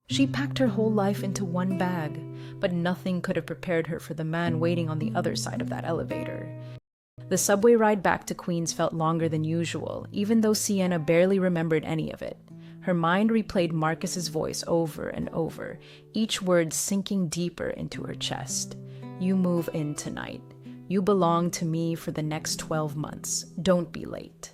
She packed her whole life into one bag, but nothing could have prepared her for the man waiting on the other side of that elevator. The subway ride back to Queens felt longer than usual, even though Sienna barely remembered any of it. Her mind replayed Marcus's voice over and over, each word sinking deeper into her chest. "You move in tonight. You belong to me for the next 12 months. Don't be late."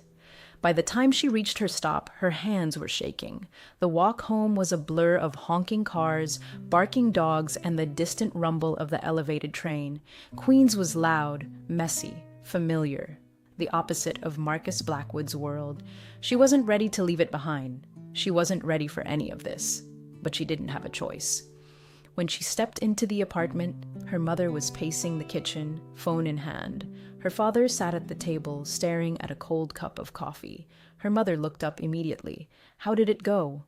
By the time she reached her stop, her hands were shaking. The walk home was a blur of honking cars, barking dogs, and the distant rumble of the elevated train. Queens was loud, messy, familiar, the opposite of Marcus Blackwood's world. She wasn't ready to leave it behind. She wasn't ready for any of this, but she didn't have a choice. When she stepped into the apartment, her mother was pacing the kitchen, phone in hand. Her father sat at the table, staring at a cold cup of coffee. Her mother looked up immediately. "How did it go?"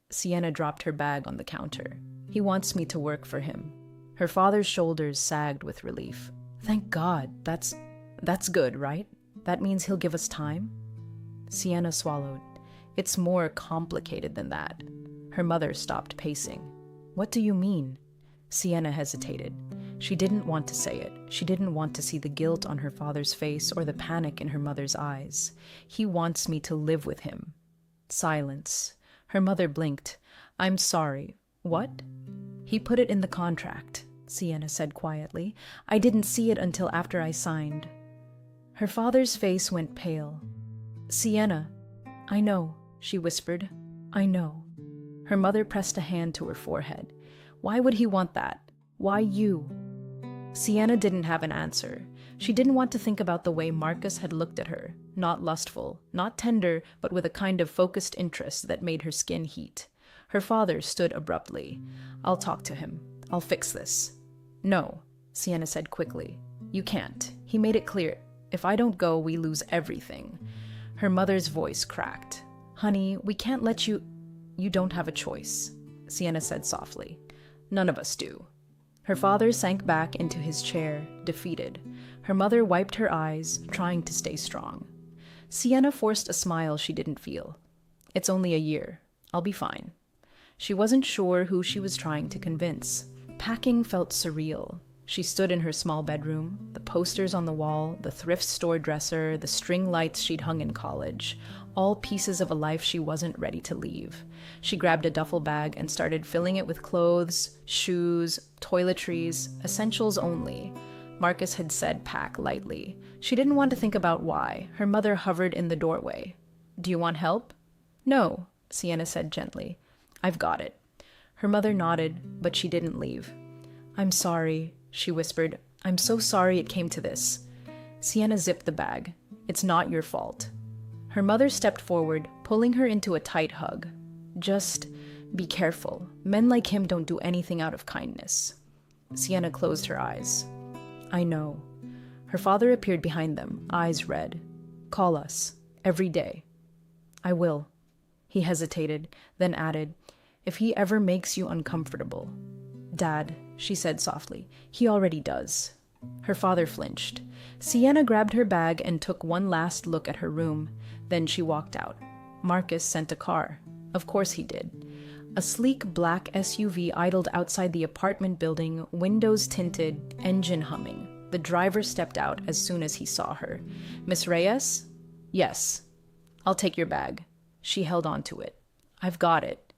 Sienna dropped her bag on the counter. "He wants me to work for him." Her father's shoulders sagged with relief. "Thank God. That's good, right? That means he'll give us time?" Sienna swallowed. "It's more complicated than that." Her mother stopped pacing. "What do you mean?" Sienna hesitated. She didn't want to say it. She didn't want to see the guilt on her father's face or the panic in her mother's eyes. "He wants me to live with him." Silence. Her mother blinked. "I'm sorry. What?" "He put it in the contract," Sienna said quietly. "I didn't see it until after I signed." Her father's face went pale. "Sienna, I know," she whispered. "I know." Her mother pressed a hand to her forehead. "Why would he want that? Why you?" Sienna didn't have an answer. She didn't want to think about the way Marcus had looked at her, not lustful, not tender, but with a kind of focused interest that made her skin heat. Her father stood abruptly. "I'll talk to him. I'll fix this." "No," Sienna said quickly. "You can't. He made it clear. If I don't go, we lose everything." Her mother's voice cracked. "Honey, we can't let you—" "You don't have a choice," Sienna said softly. "None of us do." Her father sank back into his chair, defeated. Her mother wiped her eyes, trying to stay strong. Sienna forced a smile she didn't feel. "It's only a year. I'll be fine." She wasn't sure who she was trying to convince. Packing felt surreal. She stood in her small bedroom, the posters on the wall, the thrift store dresser, the string lights she'd hung in college, all pieces of a life she wasn't ready to leave. She grabbed a duffel bag and started filling it with clothes, shoes, toiletries, essentials only. Marcus had said pack lightly. She didn't want to think about why. Her mother hovered in the doorway. "Do you want help?" "No," Sienna said gently. "I've got it." Her mother nodded, but she didn't leave. "I'm sorry," she whispered. "I'm so sorry it came to this." Sienna zipped the bag. "It's not your fault." Her mother stepped forward, pulling her into a tight hug. "Just be careful. Men like him don't do anything out of kindness." Sienna closed her eyes. "I know." Her father appeared behind them, eyes red. "Call us. Every day." "I will." He hesitated, then added, "If he ever makes you uncomfortable." "Dad," she said softly, "he already does." Her father flinched. Sienna grabbed her bag and took one last look at her room. Then she walked out. Marcus sent a car. Of course he did. A sleek black SUV idled outside the apartment building, windows tinted, engine humming. The driver stepped out as soon as he saw her. "Miss Reyes?" "Yes." "I'll take your bag." She held on to it. "I've got it."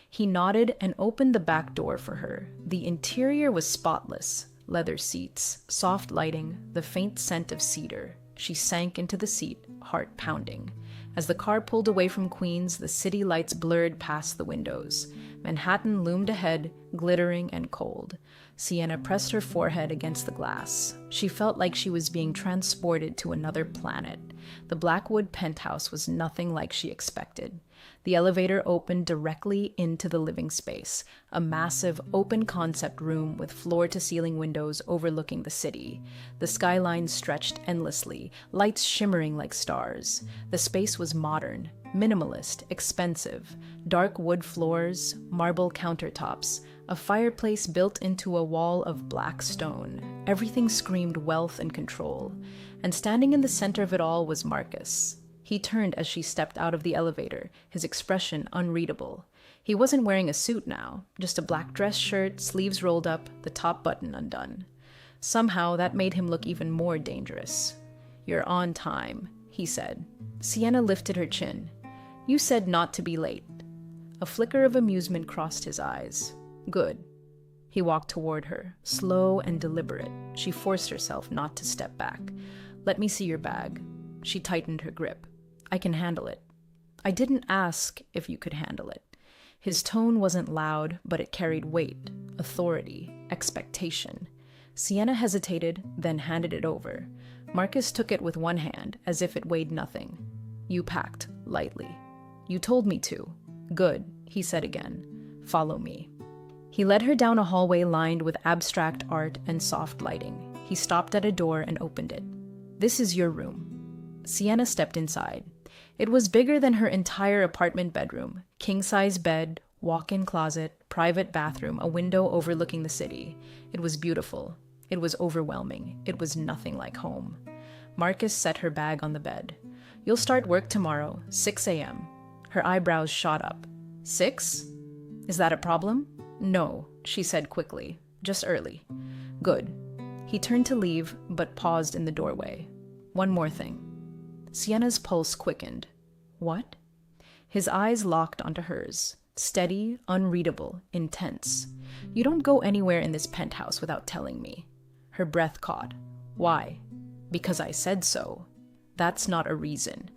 He nodded and opened the back door for her. The interior was spotless. Leather seats, soft lighting, the faint scent of cedar. She sank into the seat, heart pounding. As the car pulled away from Queens, the city lights blurred past the windows. Manhattan loomed ahead, glittering and cold. Sienna pressed her forehead against the glass. She felt like she was being transported to another planet. The Blackwood penthouse was nothing like she expected. The elevator opened directly into the living space, a massive, open-concept room with floor-to-ceiling windows overlooking the city. The skyline stretched endlessly, lights shimmering like stars. The space was modern, minimalist, expensive. Dark wood floors, marble countertops, a fireplace built into a wall of black stone. Everything screamed wealth and control. And standing in the center of it all was Marcus. He turned as she stepped out of the elevator, his expression unreadable. He wasn't wearing a suit now, just a black dress shirt, sleeves rolled up, the top button undone. Somehow, that made him look even more dangerous. "You're on time," he said. Sienna lifted her chin. "You said not to be late." A flicker of amusement crossed his eyes. "Good." He walked toward her, slow and deliberate. She forced herself not to step back. "Let me see your bag." She tightened her grip. "I can handle it." "I didn't ask if you could handle it." His tone wasn't loud, but it carried weight, authority, expectation. Sienna hesitated, then handed it over. Marcus took it with one hand, as if it weighed nothing. "You packed, lightly." "You told me to." "Good," he said again. "Follow me." He led her down a hallway lined with abstract art and soft lighting. He stopped at a door and opened it. "This is your room." Sienna stepped inside. It was bigger than her entire apartment bedroom. King-size bed, walk-in closet, private bathroom, a window overlooking the city. It was beautiful. It was overwhelming. It was nothing like home. Marcus set her bag on the bed. "You'll start work tomorrow, 6 a.m. Her eyebrows shot up. "6? Is that a problem?" "No," she said quickly. "Just early." "Good." He turned to leave, but paused in the doorway. "One more thing." Sienna's pulse quickened. "What?" His eyes locked onto hers. Steady, unreadable, intense. "You don't go anywhere in this penthouse without telling me." Her breath caught. "Why?" "Because I said so." "That's not a reason.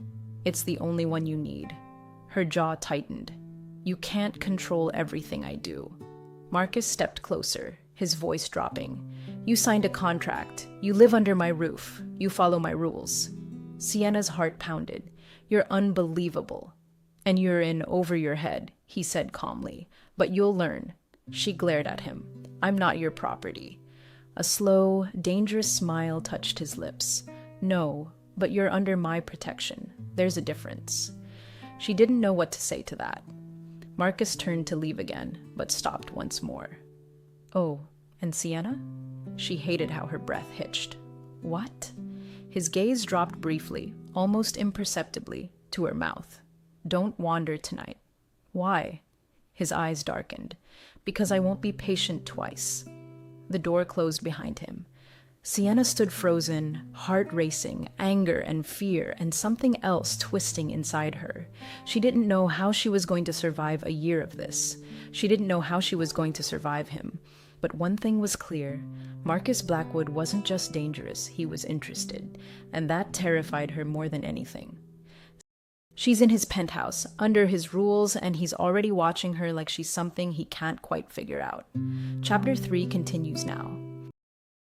It's the only one you need." Her jaw tightened. "You can't control everything I do." Marcus stepped closer, his voice dropping. "You signed a contract. You live under my roof. You follow my rules." Sienna's heart pounded. "You're unbelievable." "And you're in over your head," he said calmly. "But you'll learn." She glared at him. "I'm not your property." A slow, dangerous smile touched his lips. "No, but you're under my protection. There's a difference." She didn't know what to say to that. Marcus turned to leave again, but stopped once more. "Oh, and Sienna?" She hated how her breath hitched. "What?" His gaze dropped briefly, almost imperceptibly, to her mouth. "Don't wander tonight." "Why?" His eyes darkened. "Because I won't be patient twice." The door closed behind him. Sienna stood frozen, heart racing, anger and fear, and something else twisting inside her. She didn't know how she was going to survive a year of this. She didn't know how she was going to survive him. But one thing was clear. Marcus Blackwood wasn't just dangerous, he was interested. And that terrified her more than anything. She's in his penthouse, under his rules, and he's already watching her like she's something he can't quite figure out. Chapter 3 continues now.